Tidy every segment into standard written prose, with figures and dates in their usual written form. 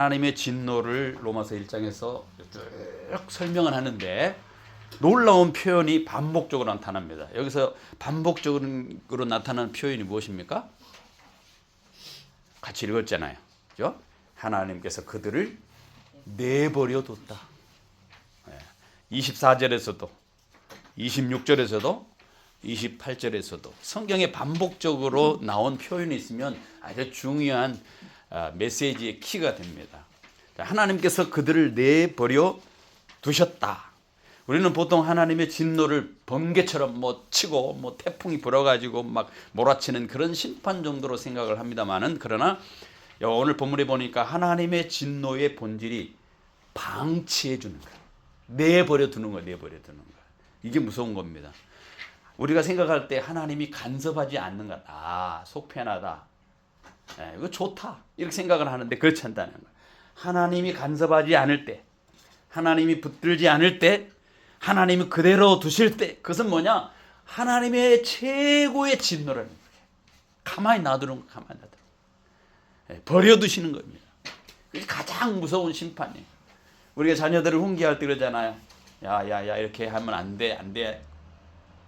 하나님의 진노를 로마서 1장에서 쭉 설명을 하는데 놀라운 표현이 반복적으로 나타납니다. 여기서 반복적으로 나타나는 표현이 무엇입니까? 같이 읽었잖아요. 그죠? 하나님께서 그들을 내버려 뒀다. 24절에서도 26절에서도 28절에서도 성경에 반복적으로 나온 표현이 있으면 아주 중요한 메시지의 키가 됩니다. 하나님께서 그들을 내버려 두셨다. 우리는 보통 하나님의 진노를 번개처럼 치고 태풍이 불어가지고 막 몰아치는 그런 심판 정도로 생각을 합니다만은, 그러나 오늘 본문에 보니까 하나님의 진노의 본질이 방치해 주는 거예요. 내버려 두는 거예요. 내버려 두는 거예요. 이게 무서운 겁니다. 우리가 생각할 때 하나님이 간섭하지 않는 것, 속 편하다, 이거 좋다, 이렇게 생각을 하는데 그렇지 않다는 거예요. 하나님이 간섭하지 않을 때, 하나님이 붙들지 않을 때, 하나님이 그대로 두실 때, 그것은 뭐냐? 하나님의 최고의 진노라는 거예요. 가만히 놔두는 거, 가만히 놔두는 거. 버려두시는 겁니다. 그게 가장 무서운 심판이에요. 우리가 자녀들을 훈계할 때 그러잖아요. 야, 이렇게 하면 안 돼, 안 돼.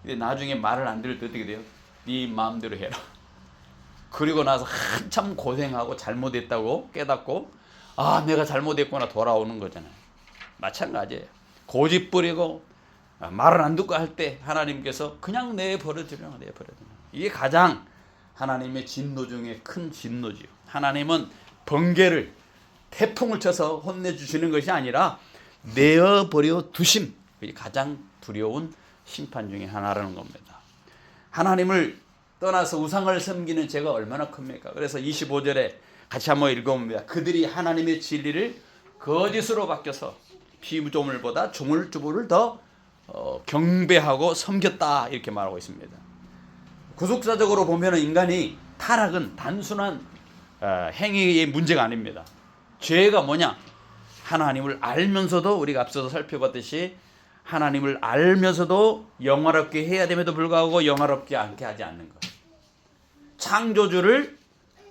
근데 나중에 말을 안 들을 때 어떻게 돼요? 네 마음대로 해라. 그리고 나서 한참 고생하고 잘못했다고 깨닫고, 내가 잘못했구나 돌아오는 거잖아요. 마찬가지예요. 고집 부리고 말을 안 듣고 할 때 하나님께서 그냥 내버려두려고. 이게 가장 하나님의 진노 중에 큰 진노지요. 하나님은 번개를, 태풍을 쳐서 혼내주시는 것이 아니라 내어버려 두심, 그게 가장 두려운 심판 중에 하나라는 겁니다. 하나님을 떠나서 우상을 섬기는 죄가 얼마나 큽니까? 그래서 25절에 같이 한번 읽어봅니다. 그들이 하나님의 진리를 거짓으로 바뀌어서 피조물보다 조물주부를 더 경배하고 섬겼다, 이렇게 말하고 있습니다. 구속사적으로 보면 인간이 타락은 단순한 행위의 문제가 아닙니다. 죄가 뭐냐? 하나님을 알면서도, 우리가 앞서서 살펴봤듯이 하나님을 알면서도 영화롭게 해야 됨에도 불구하고 영화롭게 않게 하지 않는 것. 창조주를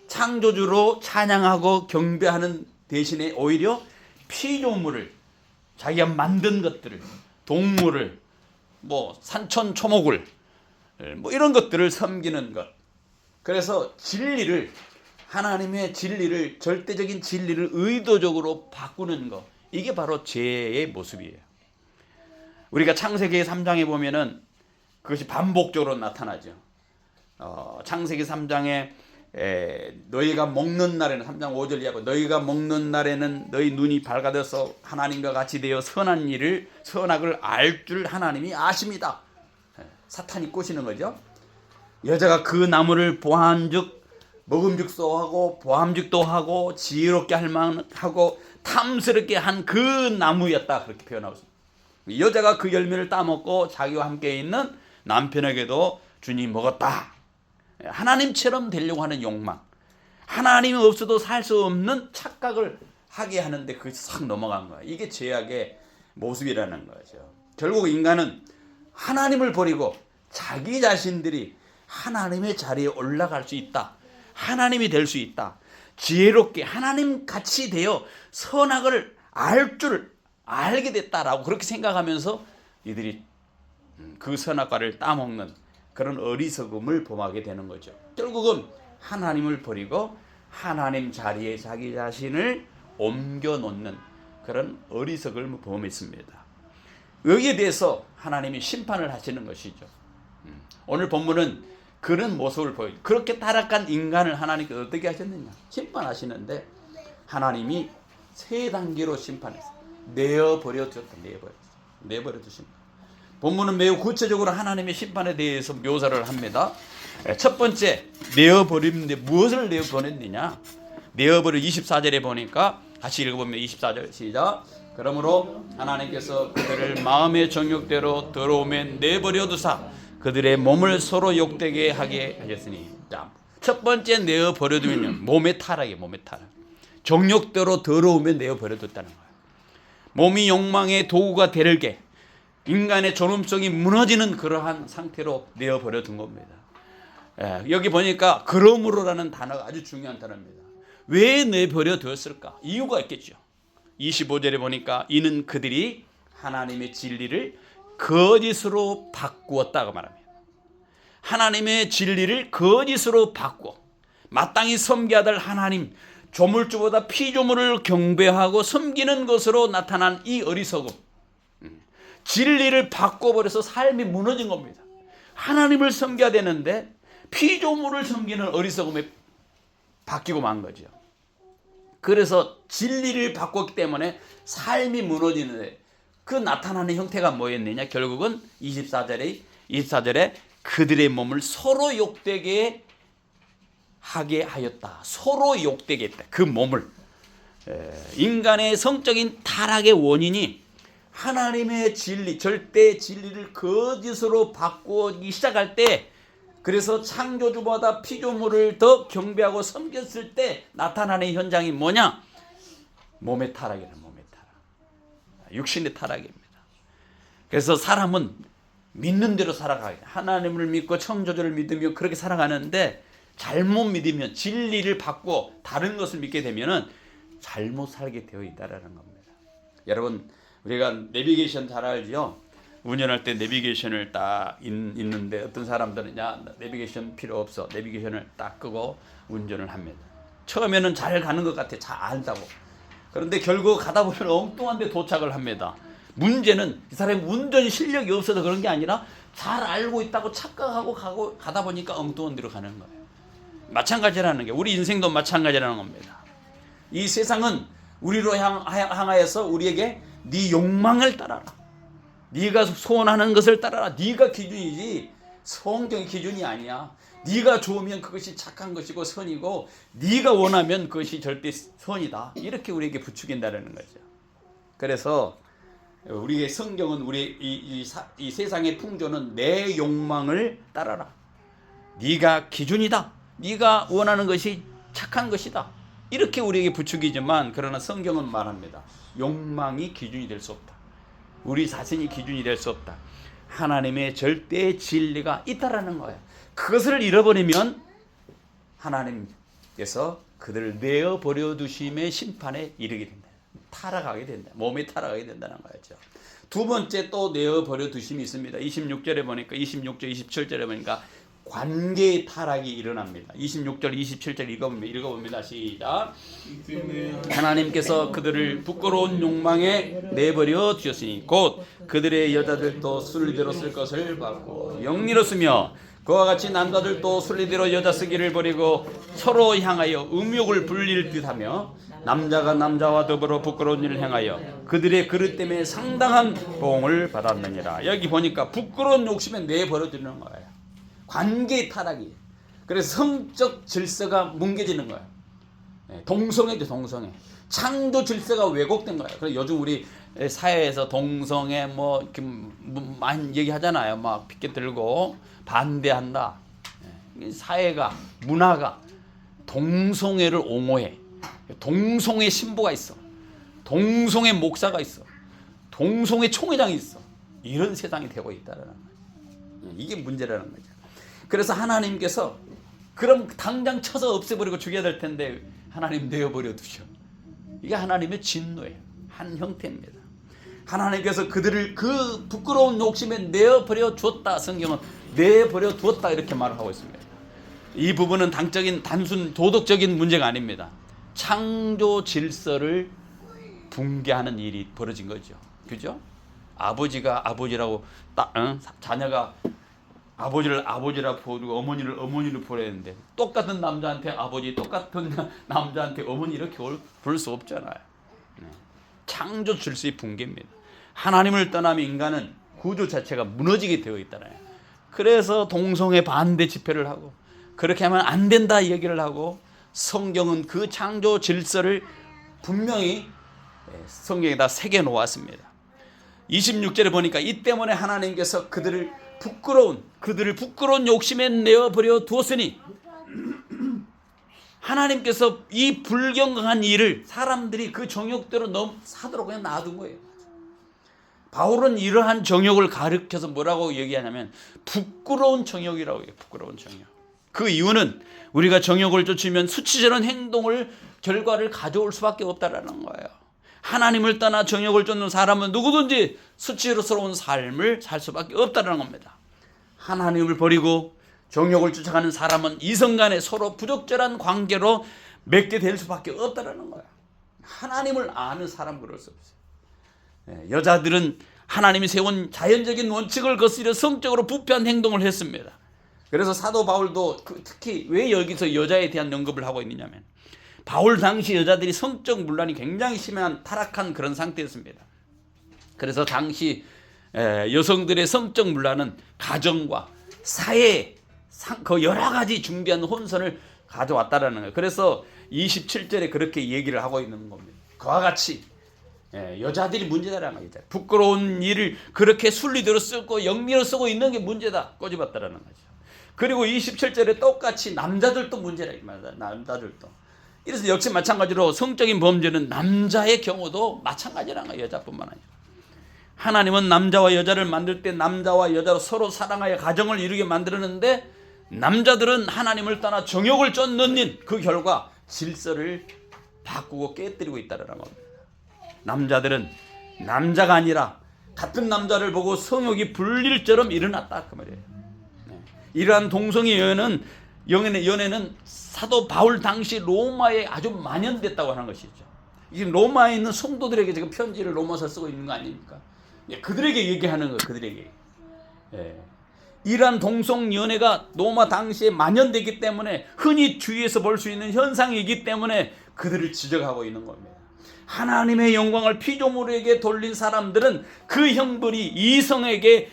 창조주로 찬양하고 경배하는 대신에 오히려 피조물을, 자기가 만든 것들을, 동물을, 산천 초목을, 이런 것들을 섬기는 것. 그래서 진리를, 하나님의 진리를, 절대적인 진리를 의도적으로 바꾸는 것, 이게 바로 죄의 모습이에요. 우리가 창세기 3장에 보면은 그것이 반복적으로 나타나죠. 창세기 3장에 너희가 먹는 날에는, 3장 5절 이하고, 너희가 먹는 날에는 너희 눈이 밝아져서 하나님과 같이 되어 선악을 알 줄 하나님이 아십니다. 사탄이 꼬시는 거죠. 여자가 그 나무를 보한즉 먹음직도 하고 보함직도 하고 지혜롭게 할 만하고 탐스럽게 한 그 나무였다, 그렇게 표현하고 있습니다. 여자가 그 열매를 따먹고 자기와 함께 있는 남편에게도 주니 먹었다. 하나님처럼 되려고 하는 욕망, 하나님이 없어도 살 수 없는 착각을 하게 하는데 그것이 싹 넘어간 거예요. 이게 죄악의 모습이라는 거죠. 결국 인간은 하나님을 버리고 자기 자신들이 하나님의 자리에 올라갈 수 있다, 하나님이 될 수 있다, 지혜롭게 하나님 같이 되어 선악을 알 줄 알게 됐다라고 그렇게 생각하면서 이들이 그 선악과를 따먹는 그런 어리석음을 범하게 되는 거죠. 결국은 하나님을 버리고 하나님 자리에 자기 자신을 옮겨놓는 그런 어리석음을 범했습니다. 여기에 대해서 하나님이 심판을 하시는 것이죠. 오늘 본문은 그런 모습을 보여요. 그렇게 타락한 인간을 하나님께서 어떻게 하셨느냐? 심판하시는데 하나님이 세 단계로 심판했어요. 내버려 두십니다. 본문은 매우 구체적으로 하나님의 심판에 대해서 묘사를 합니다. 첫 번째, 내어버리는데 무엇을 내어버렸느냐? 내어버려 24절에 보니까 같이 읽어보면 24절 시작. 그러므로 하나님께서 그들을 마음의 정욕대로 더러움에 내버려 두사 그들의 몸을 서로 욕되게 하게 하셨으니. 첫 번째 내어버려두면요, 몸의 타락이에요. 몸의 타락. 정욕대로 더러움에 내어버려뒀다는 거예요. 몸이 욕망의 도구가 되게 인간의 존엄성이 무너지는 그러한 상태로 내어버려둔 겁니다. 여기 보니까 그러므로라는 단어가 아주 중요한 단어입니다. 왜 내버려 두었을까? 이유가 있겠죠. 25절에 보니까 이는 그들이 하나님의 진리를 거짓으로 바꾸었다고 말합니다. 하나님의 진리를 거짓으로 바꾸어 마땅히 섬겨야 될 하나님, 조물주보다 피조물을 경배하고 섬기는 것으로 나타난 이 어리석음, 진리를 바꿔버려서 삶이 무너진 겁니다. 하나님을 섬겨야 되는데 피조물을 섬기는 어리석음에 바뀌고 만 거죠. 그래서 진리를 바꿨기 때문에 삶이 무너지는데 그 나타나는 형태가 뭐였느냐? 결국은 24절에 그들의 몸을 서로 욕되게 하게 하였다. 서로 욕되게 했다. 그 몸을. 인간의 성적인 타락의 원인이 하나님의 진리, 절대 진리를 거짓으로 바꾸기 시작할 때, 그래서 창조주보다 피조물을 더 경배하고 섬겼을 때 나타나는 현장이 뭐냐? 몸의 타락이라는, 몸의 타락, 육신의 타락입니다. 그래서 사람은 믿는 대로 살아가요. 하나님을 믿고 창조주를 믿으며 그렇게 살아가는데 잘못 믿으면, 진리를 바꾸어 다른 것을 믿게 되면은 잘못 살게 되어 있다라는 겁니다. 여러분, 우리가 내비게이션 잘 알죠? 운전할 때 내비게이션을 딱 있는데 어떤 사람들은 야, 내비게이션 필요 없어, 내비게이션을 딱 끄고 운전을 합니다. 처음에는 잘 가는 것 같아, 잘 안다고. 그런데 결국 가다 보면 엉뚱한 데 도착을 합니다. 문제는 이 사람이 운전 실력이 없어서 그런 게 아니라 잘 알고 있다고 착각하고 가다 보니까 엉뚱한 데로 가는 거예요. 마찬가지라는 게, 우리 인생도 마찬가지라는 겁니다. 이 세상은 우리로 향하여서 우리에게 네 욕망을 따라라, 네가 소원하는 것을 따라라, 네가 기준이지 성경의 기준이 아니야. 네가 좋으면 그것이 착한 것이고 선이고, 네가 원하면 그것이 절대 선이다, 이렇게 우리에게 부추긴다는 거죠. 그래서 우리의 성경은, 우리 이 세상의 풍조는 내 욕망을 따라라, 네가 기준이다, 네가 원하는 것이 착한 것이다, 이렇게 우리에게 부추기지만, 그러나 성경은 말합니다. 욕망이 기준이 될 수 없다. 우리 자신이 기준이 될 수 없다. 하나님의 절대 진리가 있다라는 거예요. 그것을 잃어버리면 하나님께서 그들을 내어버려 두심의 심판에 이르게 된다. 타락하게 된다. 몸이 타락하게 된다는 거죠. 두 번째 또 내어버려 두심이 있습니다. 26절에 보니까, 26절, 27절에 보니까 관계의 타락이 일어납니다. 26절, 27절 읽어봅니다. 시작. 하나님께서 그들을 부끄러운 욕망에 내버려 두셨으니 곧 그들의 여자들도 순리대로 쓸 것을 받고 영리로 쓰며, 그와 같이 남자들도 순리대로 여자 쓰기를 버리고 서로 향하여 음욕을 불릴 듯하며, 남자가 남자와 더불어 부끄러운 일을 행하여 그들의 그릇 때문에 상당한 보응을 받았느니라. 여기 보니까 부끄러운 욕심에 내버려 두는 거예요. 관계의 타락이. 그래서 성적 질서가 뭉개지는 거예요. 동성애죠, 동성애. 창조 질서가 왜곡된 거예요. 그래서 요즘 우리 사회에서 동성애 뭐 많이 얘기하잖아요. 막 피켓 들고 반대한다. 사회가, 문화가 동성애를 옹호해. 동성애 신부가 있어, 동성애 목사가 있어, 동성애 총회장이 있어. 이런 세상이 되고 있다는 거예요. 이게 문제라는 거죠. 그래서 하나님께서 그럼 당장 쳐서 없애버리고 죽여야 될 텐데 하나님 내어버려 두셔. 이게 하나님의 진노예요. 한 형태입니다. 하나님께서 그들을 그 부끄러운 욕심에 내어버려 줬다. 성경은 내버려 두었다 이렇게 말을 하고 있습니다. 이 부분은 단순 도덕적인 문제가 아닙니다. 창조 질서를 붕괴하는 일이 벌어진 거죠. 그죠? 아버지가 아버지라고 자녀가 아버지를 아버지라 부르고 어머니를 어머니로 부르는데, 똑같은 남자한테 아버지, 똑같은 남자한테 어머니 이렇게 부를 수 없잖아요. 창조 질서의 붕괴입니다. 하나님을 떠나면 인간은 구조 자체가 무너지게 되어 있잖아요. 그래서 동성애 반대 집회를 하고, 그렇게 하면 안 된다 얘기를 하고, 성경은 그 창조 질서를 분명히 성경에다 새겨 놓았습니다. 26절에 보니까 이 때문에 하나님께서 그들을 부끄러운 욕심에 내어버려 두었으니, 하나님께서 이 불경한 일을 사람들이 그 정욕대로 사도록 그냥 놔둔 거예요. 바울은 이러한 정욕을 가르쳐서 뭐라고 얘기하냐면 부끄러운 정욕이라고 해요. 부끄러운 정욕. 그 이유는 우리가 정욕을 쫓으면 수치스러운 결과를 가져올 수밖에 없다라는 거예요. 하나님을 떠나 정욕을 쫓는 사람은 누구든지 수치스러운 삶을 살 수밖에 없다는 겁니다. 하나님을 버리고 정욕을 쫓아가는 사람은 이성 간에 서로 부적절한 관계로 맺게 될 수밖에 없다는 거예요. 하나님을 아는 사람 그럴 수 없어요. 여자들은 하나님이 세운 자연적인 원칙을 거스려 성적으로 부패한 행동을 했습니다. 그래서 사도 바울도 특히 왜 여기서 여자에 대한 언급을 하고 있느냐면 바울 당시 여자들이 성적 문란이 굉장히 심한 타락한 그런 상태였습니다. 그래서 당시 여성들의 성적 문란은 가정과 사회 그 여러 가지 중대한 혼선을 가져왔다라는 거예요. 그래서 27절에 그렇게 얘기를 하고 있는 겁니다. 그와 같이 여자들이 문제다라는 거죠. 부끄러운 일을 그렇게 순리대로 쓰고 영리로 쓰고 있는 게 문제다 꼬집었다라는 거죠. 그리고 27절에 똑같이 남자들도 문제라 이 말이다. 남자들도. 이래서 역시 마찬가지로 성적인 범죄는 남자의 경우도 마찬가지라는 거예요. 여자뿐만 아니라. 하나님은 남자와 여자를 만들 때 남자와 여자로 서로 사랑하여 가정을 이루게 만들었는데 남자들은 하나님을 떠나 정욕을 쫓는 일, 그 결과 질서를 바꾸고 깨뜨리고 있다는 겁니다. 남자들은 남자가 아니라 같은 남자를 보고 성욕이 불릴처럼 일어났다 그 말이에요. 이러한 동성애 연애는 사도 바울 당시 로마에 아주 만연됐다고 하는 것이죠. 지금 로마에 있는 성도들에게 지금 편지를 로마서 쓰고 있는 거 아닙니까? 그들에게 얘기하는 거예요. 그들에게. 이러한 동성연애가 로마 당시에 만연됐기 때문에 흔히 주위에서 볼 수 있는 현상이기 때문에 그들을 지적하고 있는 겁니다. 하나님의 영광을 피조물에게 돌린 사람들은 그 형벌이 이성에게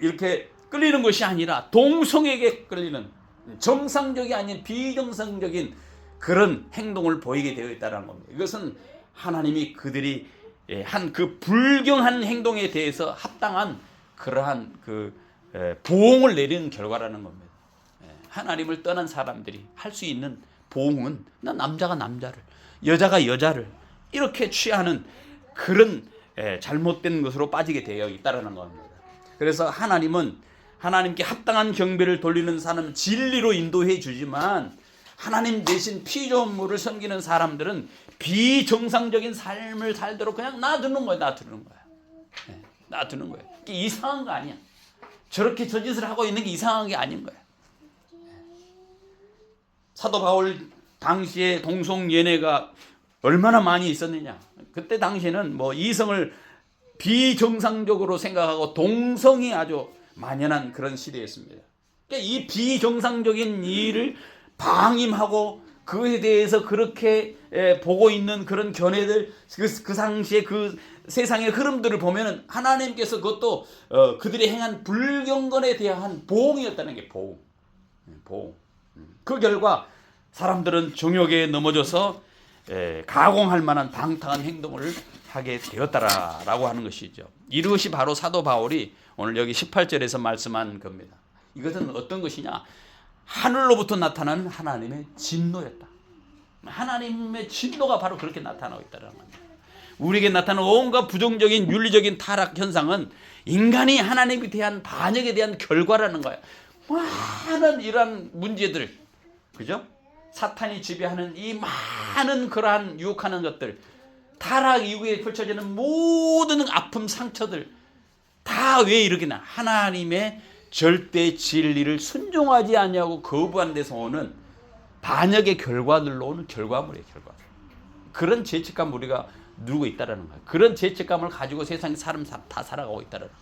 이렇게 끌리는 것이 아니라 동성에게 끌리는 정상적이 아닌 비정상적인 그런 행동을 보이게 되어 있다는 겁니다. 이것은 하나님이 그들이 한 그 불경한 행동에 대해서 합당한 그러한 보응을 내리는 결과라는 겁니다. 하나님을 떠난 사람들이 할 수 있는 보응은 남자가 남자를, 여자가 여자를 이렇게 취하는 그런 잘못된 것으로 빠지게 되어 있다는 겁니다. 그래서 하나님은 하나님께 합당한 경배를 돌리는 사람은 진리로 인도해 주지만 하나님 대신 피조물을 섬기는 사람들은 비정상적인 삶을 살도록 그냥 놔두는 거예요. 놔두는 거예요. 이게 이상한 거 아니야. 저렇게 저 짓을 하고 있는 게 이상한 게 아닌 거예요. 사도 바울 당시에 동성연애가 얼마나 많이 있었느냐. 그때 당시에는 이성을 비정상적으로 생각하고 동성이 아주 만연한 그런 시대였습니다. 그러니까 이 비정상적인 일을 방임하고 그에 대해서 그렇게 보고 있는 그런 견해들, 그 당시에 그 세상의 흐름들을 보면은 하나님께서 그것도 그들이 행한 불경건에 대한 보응이었다는 게 보응. 그 결과 사람들은 정욕에 넘어져서 가공할 만한 방탕한 행동을 하게 되었다라고 하는 것이죠. 이것이 바로 사도 바울이 오늘 여기 18절에서 말씀한 겁니다. 이것은 어떤 것이냐? 하늘로부터 나타나는 하나님의 진노였다. 하나님의 진노가 바로 그렇게 나타나고 있다는 겁니다. 우리에게 나타나는 온갖 부정적인 윤리적인 타락 현상은 인간이 하나님에 대한 반역에 대한 결과라는 거예요. 많은 이러한 문제들, 그죠? 사탄이 지배하는 이 많은 그러한 유혹하는 것들, 타락 이후에 펼쳐지는 모든 아픔, 상처들 다 왜 이렇게 나? 하나님의 절대 진리를 순종하지 않냐고 거부한 데서 오는 반역의 결과들로 오는 결과물이에요. 그런 죄책감 우리가 누리고 있다는 거예요. 그런 죄책감을 가지고 세상에 사람 다 살아가고 있다는 거예요.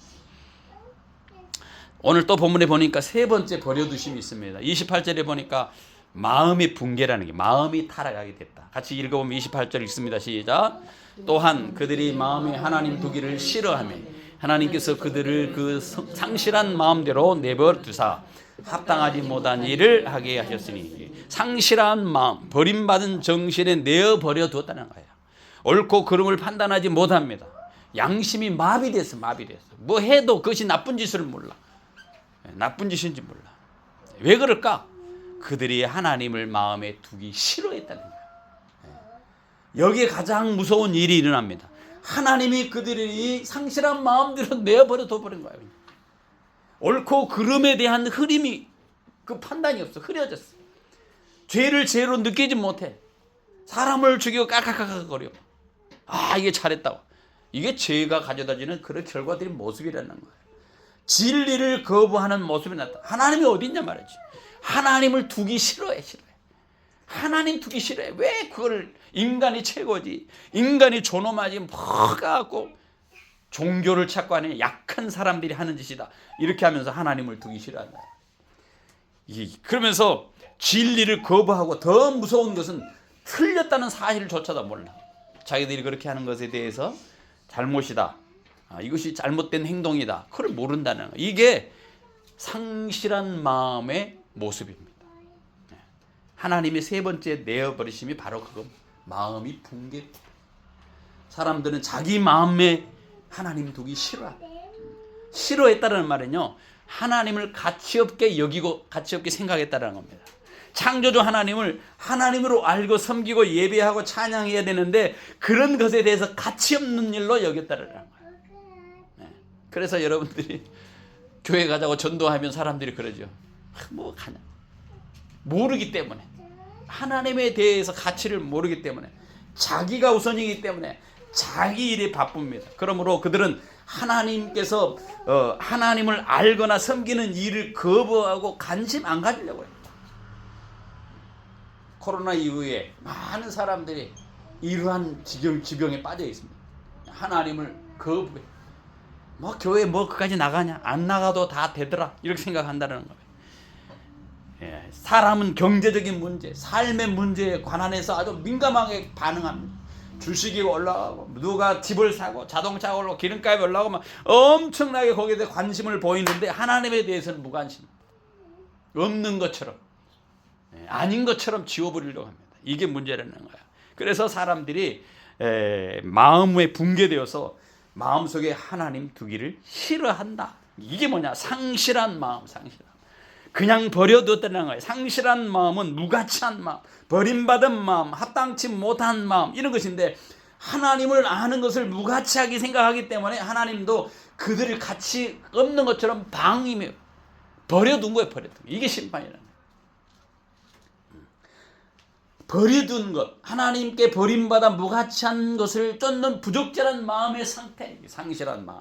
오늘 또 본문에 보니까 세 번째 버려두심이 있습니다. 28절에 보니까 마음의 붕괴라는 게, 마음이 타락하게 됐다. 같이 읽어보면 28절 읽습니다. 시작. 또한 그들이 마음에 하나님 두기를 싫어하며 하나님께서 그들을 그 상실한 마음대로 내버려 두사 합당하지 못한 일을 하게 하셨으니, 상실한 마음, 버림받은 정신에 내어버려 두었다는 거예요. 옳고 그름을 판단하지 못합니다. 양심이 마비됐어. 뭐 해도 그것이 나쁜 짓을 몰라. 나쁜 짓인지 몰라. 왜 그럴까? 그들이 하나님을 마음에 두기 싫어했다는 거예요. 여기에 가장 무서운 일이 일어납니다. 하나님이 그들이 상실한 마음대로 내버려 둬버린 거예요. 옳고 그름에 대한 흐름이 그 판단이 없어. 흐려졌어. 죄를 죄로 느끼지 못해. 사람을 죽이고 깍깍깍거려. 아, 이게 잘했다고. 이게 죄가 가져다주는 그런 결과들이 모습이라는 거예요. 진리를 거부하는 모습이 나타나. 하나님이 어디 있냐 말이지. 하나님을 두기 싫어해. 하나님 두기 싫어해. 왜 그걸 인간이 최고지. 인간이 존엄하지 뭐가 갖고 종교를 찾고 하는 약한 사람들이 하는 짓이다. 이렇게 하면서 하나님을 두기 싫어한다. 그러면서 진리를 거부하고 더 무서운 것은 틀렸다는 사실조차도 몰라. 자기들이 그렇게 하는 것에 대해서 잘못이다. 이것이 잘못된 행동이다. 그걸 모른다는 거. 이게 상실한 마음의 모습입니다. 하나님의 세 번째 내어버리심이 바로 그거. 마음이 붕괴. 사람들은 자기 마음에 하나님 두기 싫어했다는 말은요, 하나님을 가치없게 여기고 가치없게 생각했다는 겁니다. 창조주 하나님을 하나님으로 알고 섬기고 예배하고 찬양해야 되는데 그런 것에 대해서 가치없는 일로 여겼다는 거예요. 그래서 여러분들이 교회 가자고 전도하면 사람들이 그러죠. 뭐 가냐. 모르기 때문에, 하나님에 대해서 가치를 모르기 때문에, 자기가 우선이기 때문에 자기 일에 바쁩니다. 그러므로 그들은 하나님께서 하나님을 알거나 섬기는 일을 거부하고 관심 안 가지려고 해요. 코로나 이후에 많은 사람들이 이러한 지병에 빠져 있습니다. 하나님을 거부해. 뭐 교회 뭐 그까지 나가냐? 안 나가도 다 되더라. 이렇게 생각한다는 거예요. 예, 사람은 경제적인 문제, 삶의 문제에 관한해서 아주 민감하게 반응합니다. 주식이 올라가고 누가 집을 사고 자동차가 올라가고 기름값이 올라가고 막 엄청나게 거기에 대해 관심을 보이는데 하나님에 대해서는 무관심. 없는 것처럼, 아닌 것처럼 지워버리려고 합니다. 이게 문제라는 거야. 그래서 사람들이 마음에 붕괴되어서 마음속에 하나님 두기를 싫어한다. 이게 뭐냐? 상실한 마음, 상실한. 그냥 버려뒀다는 거예요. 상실한 마음은 무가치한 마음, 버림받은 마음, 합당치 못한 마음, 이런 것인데 하나님을 아는 것을 무가치하게 생각하기 때문에 하나님도 그들을 가치 없는 것처럼 방임해요. 버려둔 거예요. 버려둔 거. 이게 심판이라는 거예요. 버려둔 것, 하나님께 버림받아 무가치한 것을 쫓는 부적절한 마음의 상태, 상실한 마음.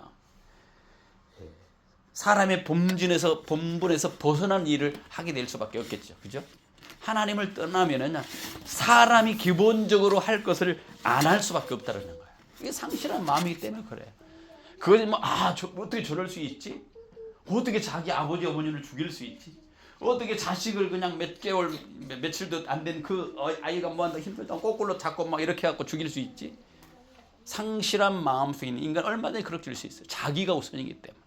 사람의 본분에서 벗어난 일을 하게 될 수밖에 없겠죠. 그죠? 하나님을 떠나면은 사람이 기본적으로 할 것을 안 할 수밖에 없다는 거예요. 이게 상실한 마음이기 때문에 그래요. 그것이 어떻게 저럴 수 있지? 어떻게 자기 아버지 어머니를 죽일 수 있지? 어떻게 자식을 그냥 며칠도 안 된 그 아이가 뭐한다 힘들다 거꾸로 잡고 막 이렇게 갖고 죽일 수 있지? 상실한 마음 속에 있는 인간 얼마든지 그렇게 될 수 있어요. 자기가 우선이기 때문에.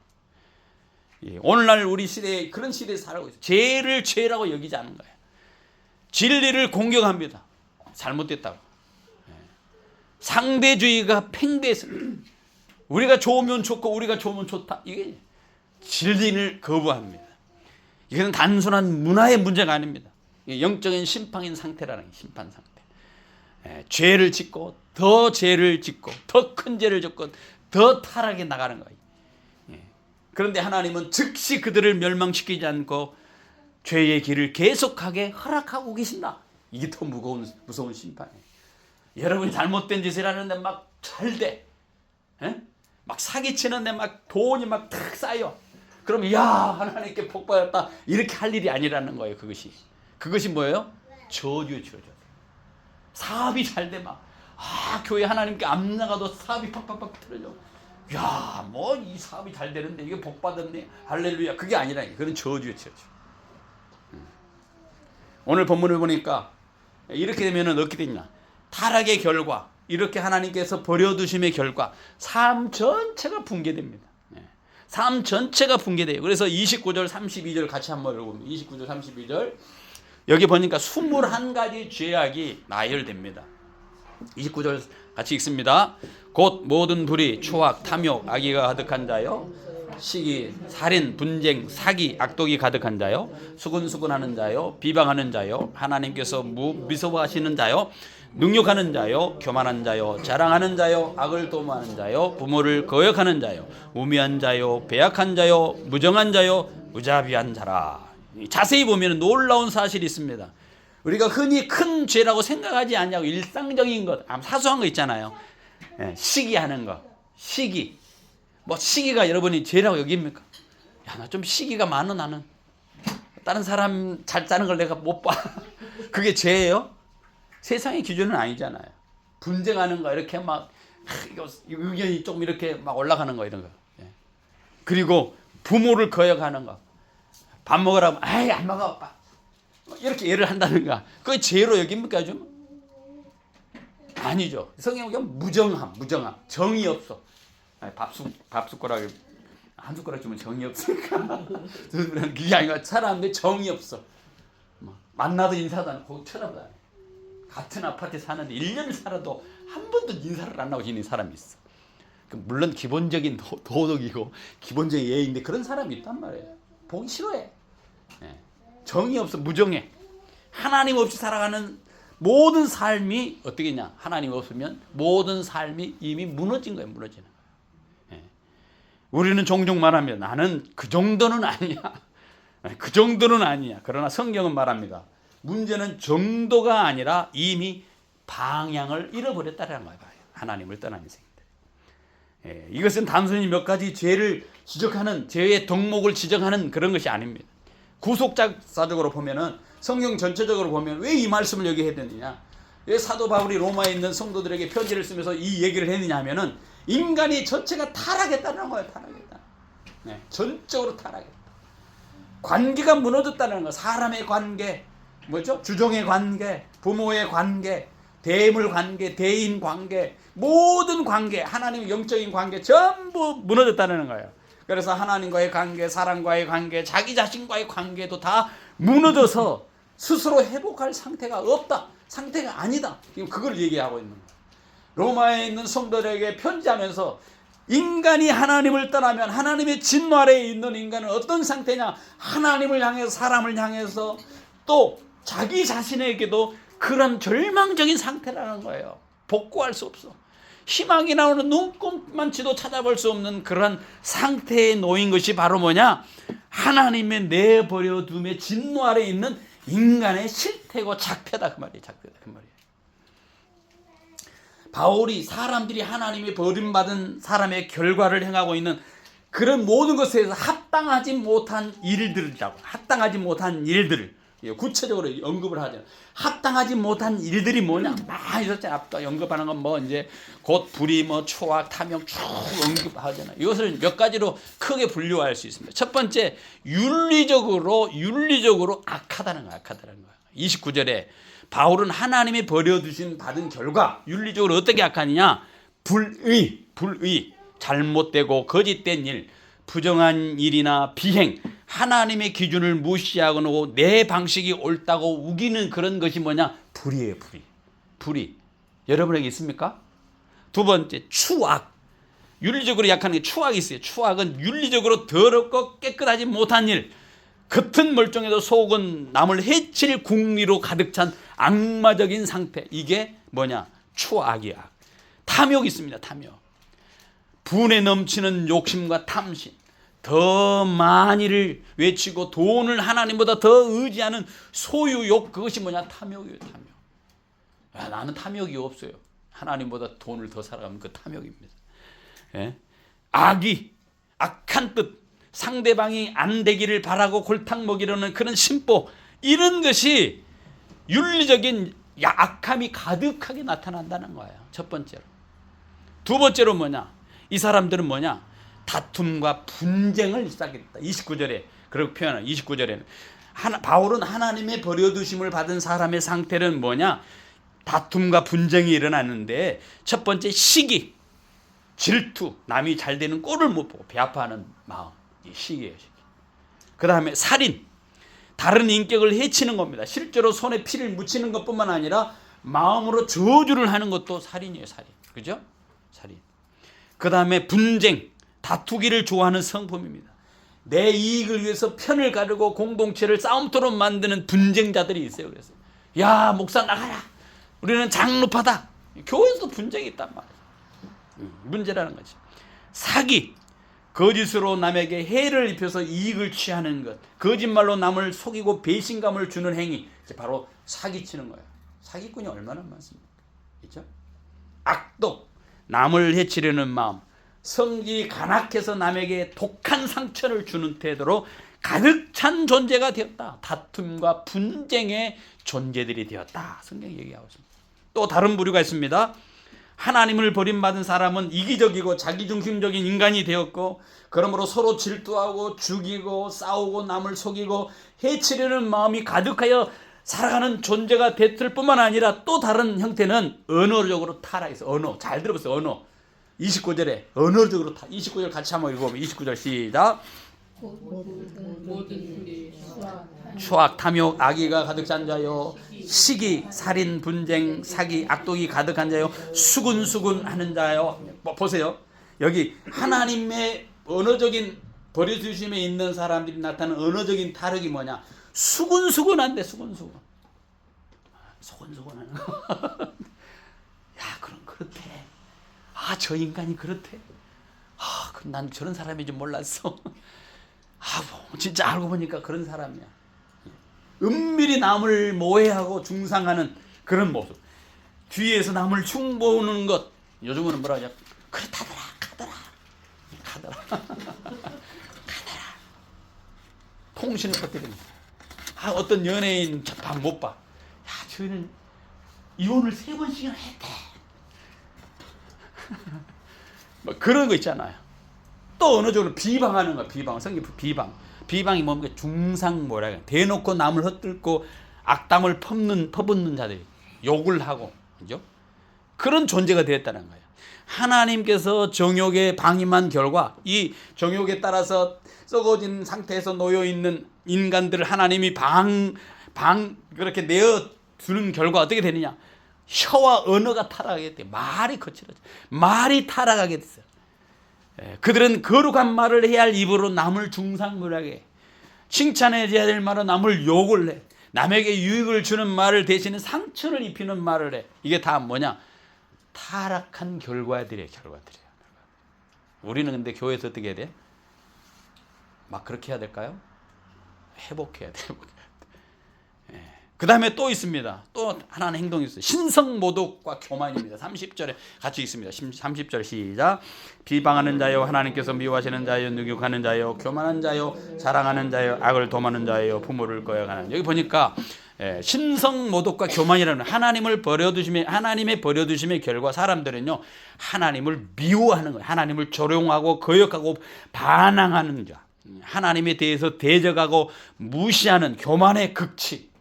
오늘날 우리 시대에 그런 시대에 살고 있어요. 죄를 죄라고 여기지 않은 거예요. 진리를 공격합니다. 잘못됐다고. 상대주의가 팽배했습니다. 우리가 좋으면 좋고 우리가 좋으면 좋다. 이게 진리를 거부합니다. 이것은 단순한 문화의 문제가 아닙니다. 영적인 심판인 상태라는 심판 상태. 죄를 짓고 더 죄를 짓고 더 큰 죄를 짓고 더 타락해 나가는 거예요. 그런데 하나님은 즉시 그들을 멸망시키지 않고 죄의 길을 계속하게 허락하고 계신다. 이게 더 무서운 심판이에요. 여러분이 잘못된 짓을 하는데 막 잘 돼. 막 사기치는데 막 돈이 막 탁 쌓여. 그럼 야 하나님께 복받았다. 이렇게 할 일이 아니라는 거예요. 그것이 뭐예요? 저주죠. 사업이 잘 돼 막. 교회 하나님께 안 나가도 사업이 팍팍팍 틀어져. 야, 뭐 이 사업이 잘 되는데 이게 복 받았네. 할렐루야. 그게 아니라 그건 저주예요, 저주. 오늘 본문을 보니까 이렇게 되면은 어떻게 되냐? 타락의 결과, 이렇게 하나님께서 버려두심의 결과, 삶 전체가 붕괴됩니다. 삶 전체가 붕괴돼요. 그래서 29절, 32절 같이 한번 읽어봅니다. 29절, 32절. 여기 보니까 21가지 죄악이 나열됩니다. 29절 같이 읽습니다. 곧 모든 불의, 추악, 탐욕, 악의가 가득한 자요, 시기, 살인, 분쟁, 사기, 악독이 가득한 자요, 수근수근하는 자요, 비방하는 자요, 하나님께서 미워하시는 자요, 능욕하는 자요, 교만한 자요, 자랑하는 자요, 악을 도모하는 자요, 부모를 거역하는 자요, 우매한 자요, 배약한 자요, 무정한 자요, 무자비한 자라. 자세히 보면 놀라운 사실이 있습니다. 우리가 흔히 큰 죄라고 생각하지 않냐고 일상적인 것, 사소한 거 있잖아요. 시기하는 거, 시기. 뭐 시기가 여러분이 죄라고 여깁니까? 야, 나 좀 시기가 많아 나는. 다른 사람 잘 사는 걸 내가 못 봐. 그게 죄예요? 세상의 기준은 아니잖아요. 분쟁하는 거 이렇게 막 의견이 조금 이렇게 막 올라가는 거 이런 거. 그리고 부모를 거역하는 거. 밥 먹으라고 아이 안 먹어 오빠. 이렇게 예를 한다든가. 그게 죄로 여깁니까 좀? 아니죠. 성경에 보면 무정함. 정이 없어. 밥 숟가락에 한 숟가락 주면 정이 없으니까. 그게 아니라 사람인데 정이 없어. 만나도 인사도 안 하고 쳐다보도 안 해. 같은 아파트에 사는데 1년 살아도 한 번도 인사를 안 하고 지내는 사람이 있어. 물론 기본적인 도덕이고 기본적인 예의인데 그런 사람이 있단 말이에요. 보기 싫어해. 정이 없어. 무정해. 하나님 없이 살아가는 모든 삶이 어떻게냐. 하나님 없으면 모든 삶이 이미 무너진 거예요. 무너지는 거예요. 우리는 종종 말하면 나는 그 정도는 아니야. 그 정도는 아니야. 그러나 성경은 말합니다. 문제는 정도가 아니라 이미 방향을 잃어버렸다는 거예요. 하나님을 떠난 인생들. 이것은 단순히 몇 가지 죄를 지적하는, 죄의 덕목을 지적하는 그런 것이 아닙니다. 구속작사적으로 보면은, 성경 전체적으로 보면 왜 이 말씀을 여기 해야 되느냐? 왜 사도 바울이 로마에 있는 성도들에게 편지를 쓰면서 이 얘기를 했느냐 하면은 인간이 전체가 타락했다는 거예요. 타락했다. 전적으로 타락했다. 관계가 무너졌다는 거. 사람의 관계, 뭐죠? 주종의 관계, 부모의 관계, 대물 관계, 대인 관계, 모든 관계, 하나님의 영적인 관계 전부 무너졌다는 거예요. 그래서 하나님과의 관계, 사람과의 관계, 자기 자신과의 관계도 다 무너져서 스스로 회복할 상태가 없다. 상태가 아니다. 그걸 얘기하고 있는 거예요. 로마에 있는 성도들에게 편지하면서 인간이 하나님을 떠나면 하나님의 진노 아래에 있는 인간은 어떤 상태냐? 하나님을 향해서, 사람을 향해서, 또 자기 자신에게도 그런 절망적인 상태라는 거예요. 복구할 수 없어. 희망이 나오는 눈꼽만치도 찾아볼 수 없는 그런 상태에 놓인 것이 바로 뭐냐? 하나님의 내버려 둠의 진노 아래에 있는 인간의 실태고 작패다 그 말이에요. 작패다 그 말이에요. 바울이 사람들이 하나님의 버림받은 사람의 결과를 행하고 있는 그런 모든 것에 대해서 합당하지 못한 일들이라고, 합당하지 못한 일들을 구체적으로 언급을 하잖아요. 합당하지 못한 일들이 뭐냐? 막 이렇게 앞서 언급하는 건 뭐 이제 곧 불의, 뭐 초악, 탐욕 쭉 언급하잖아요. 이것을 몇 가지로 크게 분류할 수 있습니다. 첫 번째, 윤리적으로 악하다는 거예요. 악하다는 거예요. 29절에 바울은 하나님이 버려두신 받은 결과 윤리적으로 어떻게 악하느냐? 불의, 잘못되고 거짓된 일, 부정한 일이나 비행, 하나님의 기준을 무시하고 내 방식이 옳다고 우기는 그런 것이 뭐냐? 불의예요. 불의. 여러분에게 있습니까? 두 번째, 추악. 윤리적으로 약한 게 추악이 있어요. 추악은 윤리적으로 더럽고 깨끗하지 못한 일, 겉은 멀쩡해도 속은 남을 해칠 궁리로 가득 찬 악마적인 상태. 이게 뭐냐? 추악이야. 탐욕이 있습니다. 탐욕. 분에 넘치는 욕심과 탐심, 더 많이를 외치고 돈을 하나님보다 더 의지하는 소유욕, 그것이 뭐냐? 탐욕이에요. 탐욕. 야, 나는 탐욕이 없어요. 하나님보다 돈을 더 살아가면 그 탐욕입니다. 예? 악한 뜻, 상대방이 안 되기를 바라고 골탕 먹이려는 그런 심보, 이런 것이 윤리적인 악함이 가득하게 나타난다는 거예요. 첫 번째로. 두 번째로 뭐냐? 이 사람들은 뭐냐? 다툼과 분쟁을 시작했다. 29절에 그렇게 표현해요. 29절에는 바울은 하나님의 버려두심을 받은 사람의 상태는 뭐냐? 다툼과 분쟁이 일어나는데, 첫 번째 시기, 질투, 남이 잘 되는 꼴을 못 보고 배 아파하는 마음, 이 시기예요. 시기. 그 다음에 살인, 다른 인격을 해치는 겁니다. 실제로 손에 피를 묻히는 것뿐만 아니라 마음으로 저주를 하는 것도 살인이에요. 살인. 그죠? 살인. 그 다음에 분쟁, 다투기를 좋아하는 성품입니다. 내 이익을 위해서 편을 가르고 공동체를 싸움터로 만드는 분쟁자들이 있어요. 그래서 야, 목사 나가라, 우리는 장로파다. 교회에서도 분쟁이 있단 말이에요. 문제라는 거지. 사기, 거짓으로 남에게 해를 입혀서 이익을 취하는 것, 거짓말로 남을 속이고 배신감을 주는 행위, 이제 바로 사기치는 거예요. 사기꾼이 얼마나 많습니까? 그렇죠? 악독, 남을 해치려는 마음, 성질이 간악해서 남에게 독한 상처를 주는 태도로 가득 찬 존재가 되었다. 다툼과 분쟁의 존재들이 되었다. 성경이 얘기하고 있습니다. 또 다른 부류가 있습니다. 하나님을 버림받은 사람은 이기적이고 자기중심적인 인간이 되었고, 그러므로 서로 질투하고 죽이고 싸우고 남을 속이고 해치려는 마음이 가득하여 살아가는 존재가 됐을 뿐만 아니라, 또 다른 형태는 언어적으로 타락해서, 언어 잘 들어보세요. 언어 29절에 언어적으로 29절 같이 한번 읽어보면, 29절 시작. 추악, 탐욕, 악의가 가득 찬 자요, 시기, 살인, 분쟁, 사기, 악독이 가득한 자요, 수군수군 하는 자요. 보세요. 여기 하나님의 언어적인 버려주심에 있는 사람들이 나타나는 언어적인 타락이 뭐냐? 수군수군한데, 수군수군. 수군수군하는 거. 야, 그럼 그렇대. 아, 저 인간이 그렇대. 아, 그럼 난 저런 사람인 줄 몰랐어. 아, 뭐 진짜 알고 보니까 그런 사람이야. 은밀히 남을 모해하고 중상하는 그런 모습. 뒤에서 남을 흉보는 것. 요즘은 뭐라 하냐? 그렇다더라, 가더라. 통신을 퍼뜨리는. 아, 어떤 연예인 밥 못 봐. 야, 저희는 이혼을 3번씩이나 했대. 뭐 그런 거 있잖아요. 또 어느 정도 비방하는 거, 비방. 성경 비방이 뭡니까? 중상 뭐라 해요? 대놓고 남을 헛들고 악담을 퍼붓는 자들이 욕을 하고, 그죠? 그런 존재가 되었다는 거예요. 하나님께서 정욕에 방임한 결과, 이 정욕에 따라서 썩어진 상태에서 놓여 있는 인간들을 하나님이 그렇게 내어 두는 결과 어떻게 되느냐? 혀와 언어가 타락하게 돼. 말이 거칠어져. 말이 타락하게 됐어요. 그들은 거룩한 말을 해야 할 입으로 남을 중상물하게, 칭찬해야 될 말은 남을 욕을 해. 남에게 유익을 주는 말을 대신에 상처를 입히는 말을 해. 이게 다 뭐냐? 타락한 결과들이에요. 우리는 근데 교회에서 어떻게 해야 돼? 막 그렇게 해야 될까요? 회복해야 돼요. 그 다음에 또 있습니다. 또 하나는 행동이 있어요. 신성모독과 교만입니다. 30절에 같이 있습니다. 30절 시작. 비방하는 자요, 하나님께서 미워하시는 자요, 능욕하는 자요, 교만한 자요, 자랑하는 자요, 악을 도모하는 자요, 부모를 거역하는. 여기 보니까 신성모독과 교만이라는, 하나님의 버려두심의 결과 사람들은요, 하나님을 미워하는 거예요. 하나님을 조롱하고 거역하고 반항하는 자, 하나님에 대해서 대적하고 무시하는 교만의 극치.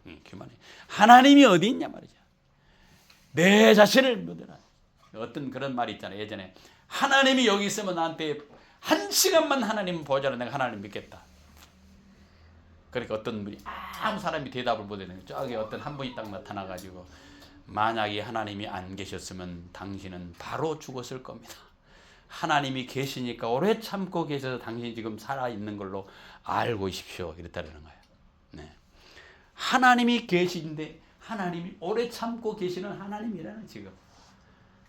하나님이 어디 있냐 말이죠. 내 자신을 믿으라. 어떤 그런 말이 있잖아요. 예전에 하나님이 여기 있으면 나한테 1시간만 하나님 보여줘라, 내가 하나님 믿겠다. 그러니까 어떤 분이, 아무 사람이 대답을 못해요. 저기 어떤 한 분이 딱 나타나가지고, 만약에 하나님이 안 계셨으면 당신은 바로 죽었을 겁니다. 하나님이 계시니까 오래 참고 계셔서 당신이 지금 살아있는 걸로 알고 있십시오. 이랬다는 거예요. 네. 하나님이 계신데, 하나님이 오래 참고 계시는 하나님이라는, 지금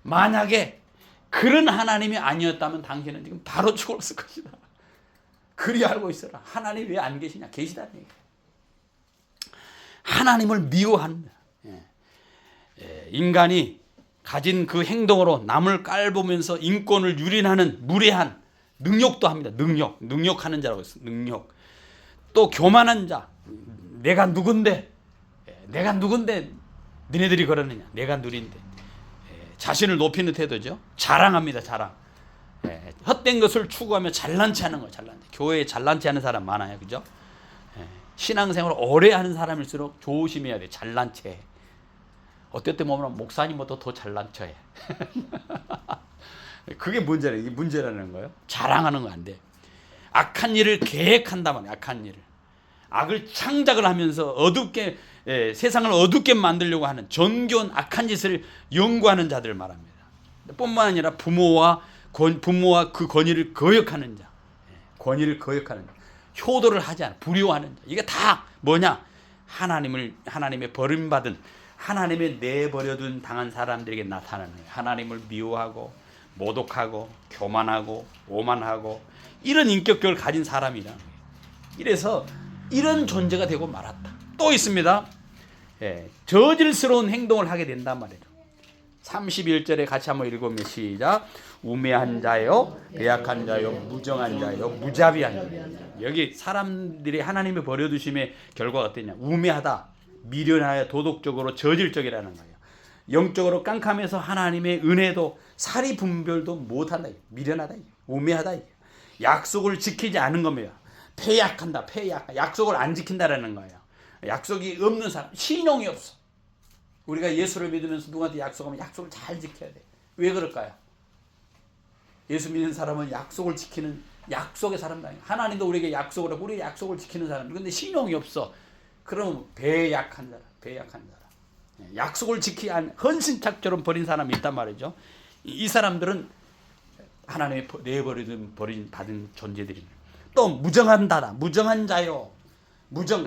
만약에 그런 하나님이 아니었다면 당신은 지금 바로 죽었을 것이다. 그리 알고 있어라. 하나님이 왜 안 계시냐? 계시다는 얘기예요. 하나님을 미워합니다. 인간이 가진 그 행동으로 남을 깔보면서 인권을 유린하는 무례한 능욕도 합니다. 능욕하는 자라고 했어요. 능욕. 또 교만한 자. 내가 누군데 너네들이 그러느냐? 내가 누린데. 자신을 높이는 태도죠. 자랑합니다. 자랑. 헛된 것을 추구하며 잘난 체 하는 거예요. 교회에 잘난 체 하는 사람 많아요. 그죠? 신앙생활을 오래 하는 사람일수록 조심해야 돼. 잘난 체. 어떨 때 보면 목사님보다 더 잘난 체. 그게 문제래. 이게 문제라는 거예요. 자랑하는 거 안 돼. 악한 일을 계획한다면, 악한 일을. 악을 창작을 하면서 어둡게, 세상을 어둡게 만들려고 하는 정교한 악한 짓을 연구하는 자들을 말합니다. 뿐만 아니라 부모와 그 권위를 거역하는 자, 효도를 하지 않아, 불효하는 자. 이게 다 뭐냐? 하나님의 버림받은, 하나님의 내버려둔 당한 사람들에게 나타나는 거예요. 하나님을 미워하고 모독하고 교만하고 오만하고 이런 인격을 가진 사람이라. 이래서 이런 존재가 되고 말았다. 또 있습니다. 저질스러운 행동을 하게 된단 말이죠. 31절에 같이 한번 읽어보면 시작. 우매한 자요, 배약한 자요, 무정한 자요, 무자비한 자요. 여기 사람들이 하나님의 버려두심의 결과가 어땠냐? 우매하다, 미련하여 도덕적으로 저질적이라는 거예요. 영적으로 깜깜해서 하나님의 은혜도 사리 분별도 못한다. 미련하다, 우매하다. 약속을 지키지 않은 겁니다. 패약한다, 패약. 약속을 안 지킨다라는 거예요. 약속이 없는 사람, 신용이 없어. 우리가 예수를 믿으면서 누구한테 약속하면 약속을 잘 지켜야 돼. 왜 그럴까요? 예수 믿는 사람은 약속을 지키는 약속의 사람다. 하나님도 우리에게 약속을 하고 우리 약속을 지키는 사람. 그런데 신용이 없어. 그럼 배약한 사람, 배약한 사람. 약속을 지키지 않은 헌신짝처럼 버린 사람이 있단 말이죠. 이 사람들은 하나님의 받은 존재들입니다. 또 무정한다다. 무정한 자요.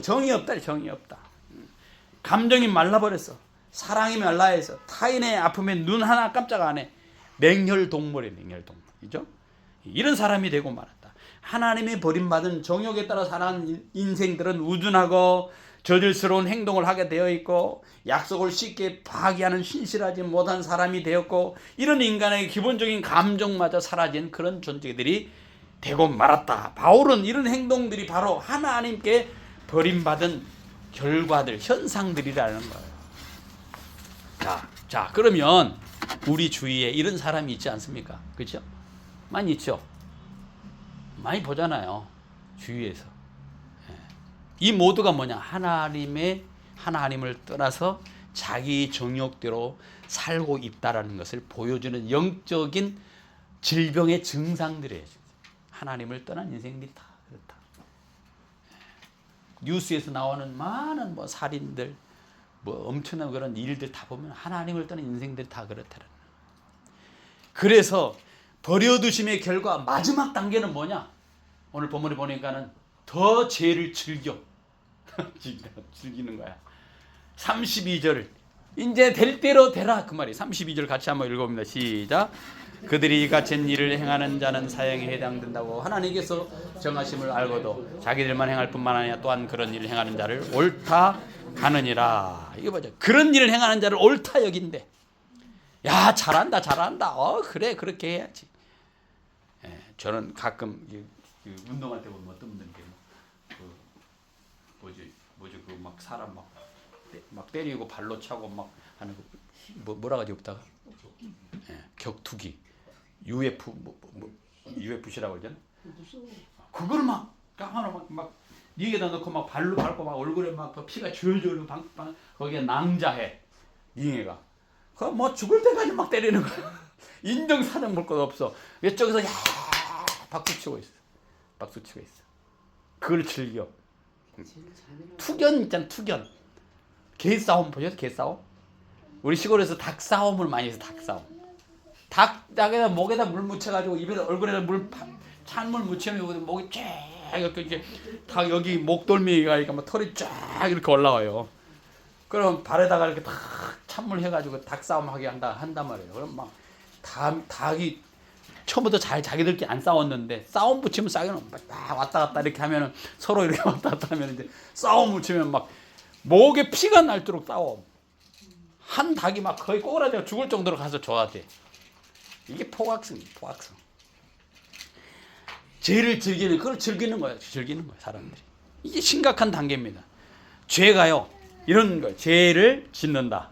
정이 없다. 정이 없다. 감정이 말라버렸어. 사랑이 말라해서 타인의 아픔에 눈 하나 깜짝 안 해. 맹혈동물이에요. 맹혈동물이죠. 이런 사람이 되고 말았다. 하나님이 버림받은 정욕에 따라 사는 인생들은 우둔하고 저질스러운 행동을 하게 되어 있고 약속을 쉽게 파기하는 신실하지 못한 사람이 되었고 이런 인간의 기본적인 감정마저 사라진 그런 존재들이 되고 말았다. 바울은 이런 행동들이 바로 하나님께 버림받은 결과들, 현상들이라는 거예요. 자, 그러면 우리 주위에 이런 사람이 있지 않습니까? 그렇죠? 많이 있죠? 많이 보잖아요. 주위에서. 이 모두가 뭐냐? 하나님을 떠나서 자기 정욕대로 살고 있다라는 것을 보여주는 영적인 질병의 증상들이에요. 하나님을 떠난 인생들이 다 그렇다. 뉴스에서 나오는 많은 살인들, 엄청난 그런 일들 다 보면 하나님을 떠난 인생들이 다 그렇다는. 그래서 버려두심의 결과 마지막 단계는 뭐냐? 오늘 본문에 보니까는 더 죄를 즐기는 거야. 32절 이제 될 대로 되라 그 말이. 32절 같이 한번 읽어봅니다. 시작. 그들이 이같이 일을 행하는 자는 사형에 해당된다고 하나님께서 정하심을 알고도 자기들만 행할 뿐만 아니라 또한 그런 일을 행하는 자를 옳다 하느니라. 이거 보죠. 그런 일을 행하는 자를 옳다 여긴데. 야, 잘한다. 그래, 그렇게 해야지. 저는 가끔 운동할 때 보면 어떤 분들이 막 사람 막 때리고 발로 차고 막 하는 거 뭐라 하지 없다가 격투기 UFC라고 그러잖아. 그걸 막 하나 막 니에다 넣고 막 발로 밟고 막 얼굴에 막 피가 줄줄 방방 거기에 낭자해 잉애가. 그 뭐 죽을 때까지 막 때리는 거야. 인정사정 볼 것 없어. 이쪽에서 야 박수 치고 있어. 그걸 즐겨. 투견 있잖아. 투견. 개 싸움 보셨어? 개 싸움? 우리 시골에서 닭 싸움을 많이 해서 닭 싸움. 닭에다 목에다 물 묻혀가지고 입에다 얼굴에다 찬물 묻히면 목이 쫙 이렇게 이제 닭 여기 목덜미가 이렇게 막 털이 쫙 이렇게 올라와요. 그럼 발에다가 이렇게 탁 찬물 해가지고 닭 싸움 하게 한단 말이에요. 그럼 막 닭이 처음부터 자기들끼리 안 싸웠는데 싸움 붙이면 싸우는 막 왔다 갔다 이렇게 하면은 서로 이렇게 왔다 갔다 하면 이제 싸움 붙이면 막 목에 피가 날도록 싸워. 한 닭이 막 거의 꼬라지가 죽을 정도로 가서 줘야 돼. 이게 포각성이에요. 죄를 그걸 즐기는 거예요. 사람들이. 이게 심각한 단계입니다. 죄가요. 이런 거예요. 죄를 짓는다.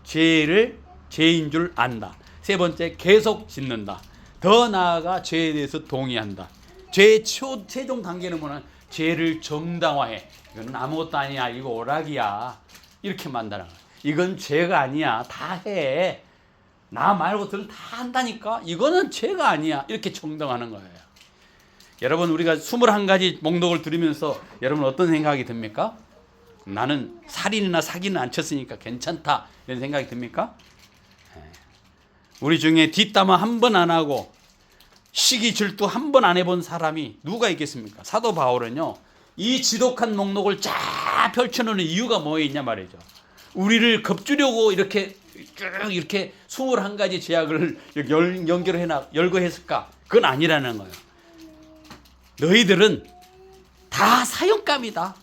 죄를 죄인 줄 안다. 세 번째, 계속 짓는다. 더 나아가 죄에 대해서 동의한다. 죄의 최종 단계는 뭐냐? 죄를 정당화해. 이건 아무것도 아니야. 이거 오락이야. 이렇게 만드는 거야. 이건 죄가 아니야. 다 해. 나 말고들은 다 한다니까. 이거는 죄가 아니야. 이렇게 정당하는 거예요. 여러분, 우리가 21가지 목록을 들으면서 여러분 어떤 생각이 듭니까? 나는 살인이나 사기는 안 쳤으니까 괜찮다. 이런 생각이 듭니까? 우리 중에 뒷담화 한 번 안 하고 시기 질투 한 번 안 해본 사람이 누가 있겠습니까? 사도 바울은요, 이 지독한 목록을 쫙 펼쳐놓는 이유가 뭐에 있냐 말이죠. 우리를 겁주려고 이렇게 쭉 이렇게 21가지 제약을 열고 했을까? 그건 아니라는 거예요. 너희들은 다 사역감이다.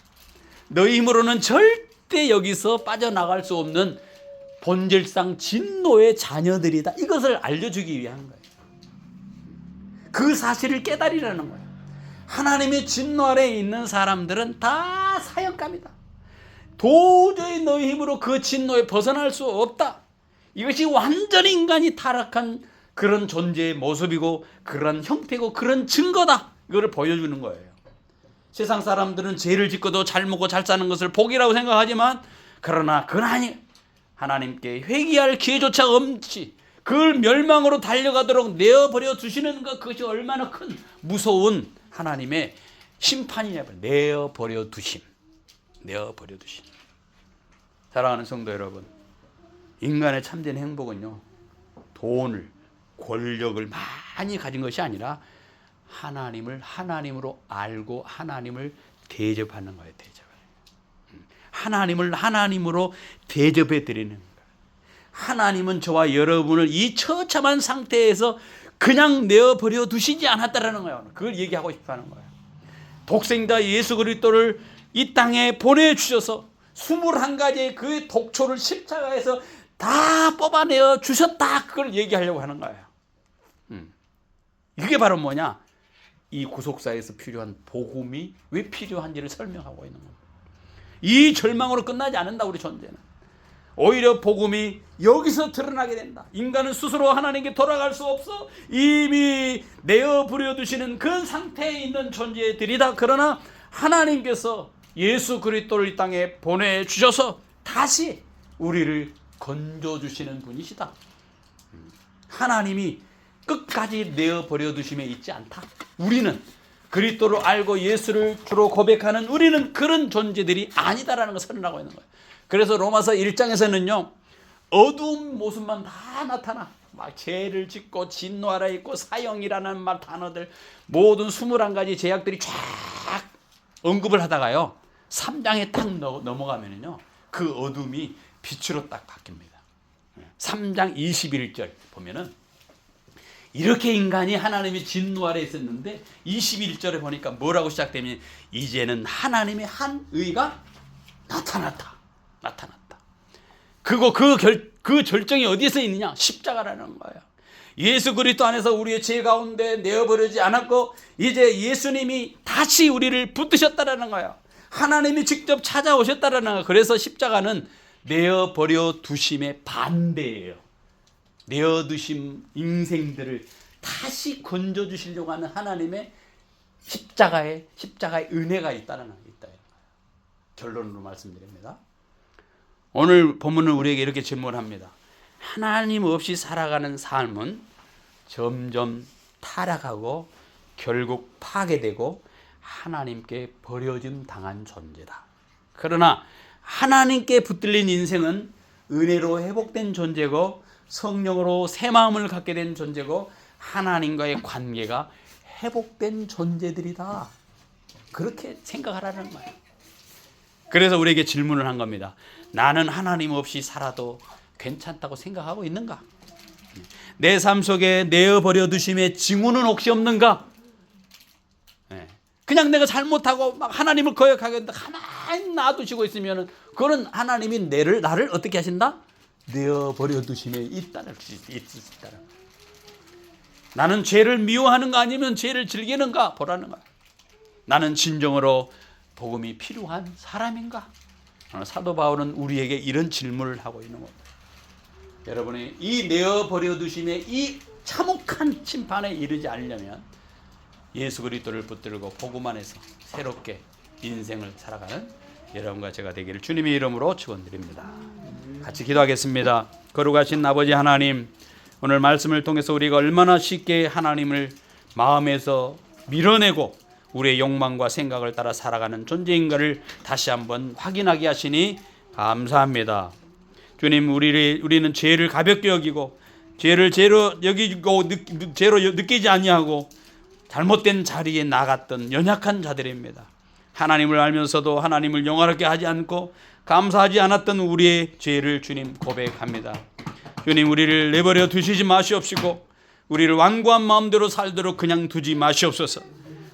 너희 힘으로는 절대 여기서 빠져나갈 수 없는 본질상 진노의 자녀들이다. 이것을 알려주기 위한 거예요. 그 사실을 깨달으라는 거예요. 하나님의 진노 아래에 있는 사람들은 다 사역감이다. 도저히 너희 힘으로 그 진노에 벗어날 수 없다. 이것이 완전히 인간이 타락한 그런 존재의 모습이고 그런 형태고 그런 증거다. 이거를 보여주는 거예요. 세상 사람들은 죄를 짓고도 잘 먹고 잘 사는 것을 복이라고 생각하지만 그러나 그건 아니에요. 하나님께 회개할 기회조차 없이 그걸 멸망으로 달려가도록 내어버려 두시는 것, 그것이 얼마나 큰 무서운 하나님의 심판이냐. 내어버려 두심. 내어버려 두심. 사랑하는 성도 여러분, 인간의 참된 행복은요, 돈을, 권력을 많이 가진 것이 아니라 하나님을 하나님으로 알고 하나님을 대접하는 거예요. 하나님을 하나님으로 대접해 드리는 거예요. 하나님은 저와 여러분을 이 처참한 상태에서 그냥 내어버려 두시지 않았다라는 거예요. 그걸 얘기하고 싶어 하는 거예요. 독생자 예수 그리스도를 이 땅에 보내주셔서 21가지의 그 독초를 십자가에서 다 뽑아내어 주셨다. 그걸 얘기하려고 하는 거예요. 이게 바로 뭐냐? 이 구속사에서 필요한 복음이 왜 필요한지를 설명하고 있는 겁니다. 이 절망으로 끝나지 않는다. 우리 존재는 오히려 복음이 여기서 드러나게 된다. 인간은 스스로 하나님께 돌아갈 수 없어 이미 내어부려 두시는 그 상태에 있는 존재들이다. 그러나 하나님께서 예수 그리스도를 이 땅에 보내주셔서 다시 우리를 건져주시는 분이시다. 하나님이 끝까지 내어버려 두심에 있지 않다. 우리는 그리스도를 알고 예수를 주로 고백하는 우리는 그런 존재들이 아니다라는 것을 선언하고 있는 거예요. 그래서 로마서 1장에서는요, 어두운 모습만 다 나타나. 막 죄를 짓고 진노하라 있고 사형이라는 말 단어들 모든 21가지 제약들이 쫙 언급을 하다가요, 3장에 딱 넘어가면은요, 그 어둠이 빛으로 딱 바뀝니다. 3장 21절 보면은 이렇게 인간이 하나님의 진노 아래 있었는데 21절에 보니까 뭐라고 시작되면 이제는 하나님의 한 의가 나타났다. 그리고 그 절정이 어디서 있느냐? 십자가라는 거예요. 예수 그리스도 안에서 우리의 죄 가운데 내어버리지 않았고 이제 예수님이 다시 우리를 붙드셨다라는 거예요. 하나님이 직접 찾아오셨다라는 거예요. 그래서 십자가는 내어버려 두심의 반대예요. 내어두심 인생들을 다시 건져주시려고 하는 하나님의 십자가의 은혜가 있다는 거예요. 결론으로 말씀드립니다. 오늘 본문은 우리에게 이렇게 질문합니다. 하나님 없이 살아가는 삶은 점점 타락하고 결국 파괴되고 하나님께 버려짐 당한 존재다. 그러나 하나님께 붙들린 인생은 은혜로 회복된 존재고 성령으로 새 마음을 갖게 된 존재고 하나님과의 관계가 회복된 존재들이다. 그렇게 생각하라는 거예요. 그래서 우리에게 질문을 한 겁니다. 나는 하나님 없이 살아도 괜찮다고 생각하고 있는가? 내 삶 속에 내어버려 두심의 징후는 혹시 없는가? 그냥 내가 잘못하고 막 하나님을 거역하겠다 가만히 놔두시고 있으면 그거는 하나님이 나를 어떻게 하신다? 내어버려 두심에 있다는 나는 죄를 미워하는가 아니면 죄를 즐기는가 보라는 거야. 나는 진정으로 복음이 필요한 사람인가? 사도 바울은 우리에게 이런 질문을 하고 있는 겁니다. 여러분이 이 내어버려 두심의 이 참혹한 심판에 이르지 않으려면 예수 그리스도를 붙들고 복음 안에서 새롭게 인생을 살아가는 여러분과 제가 되기를 주님의 이름으로 축원드립니다. 같이 기도하겠습니다. 거룩하신 아버지 하나님, 오늘 말씀을 통해서 우리가 얼마나 쉽게 하나님을 마음에서 밀어내고 우리의 욕망과 생각을 따라 살아가는 존재인가를 다시 한번 확인하게 하시니 감사합니다. 주님, 우리는 죄를 가볍게 여기고 죄를 죄로 여기고 죄로 느끼지 아니하고 잘못된 자리에 나갔던 연약한 자들입니다. 하나님을 알면서도 하나님을 영화롭게 하지 않고 감사하지 않았던 우리의 죄를 주님 고백합니다. 주님, 우리를 내버려 두시지 마시옵시고 우리를 완고한 마음대로 살도록 그냥 두지 마시옵소서.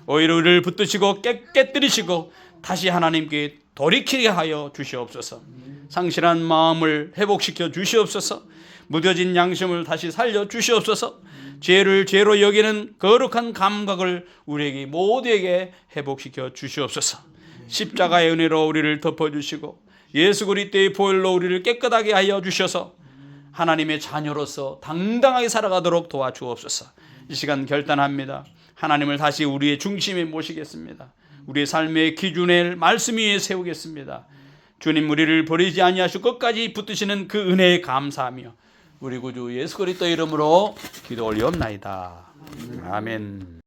오히려 우리를 붙드시고 깨뜨리시고 다시 하나님께 돌이키게 하여 주시옵소서. 상실한 마음을 회복시켜 주시옵소서. 무뎌진 양심을 다시 살려 주시옵소서. 죄를 죄로 여기는 거룩한 감각을 우리에게 모두에게 회복시켜 주시옵소서. 십자가의 은혜로 우리를 덮어주시고 예수 그리스도의 보혈로 우리를 깨끗하게 하여 주셔서 하나님의 자녀로서 당당하게 살아가도록 도와주옵소서. 이 시간 결단합니다. 하나님을 다시 우리의 중심에 모시겠습니다. 우리의 삶의 기준을 말씀 위에 세우겠습니다. 주님, 우리를 버리지 아니하시고 끝까지 붙드시는 그 은혜에 감사하며 우리 구주 예수 그리스도 이름으로 기도 올리옵나이다. 아멘.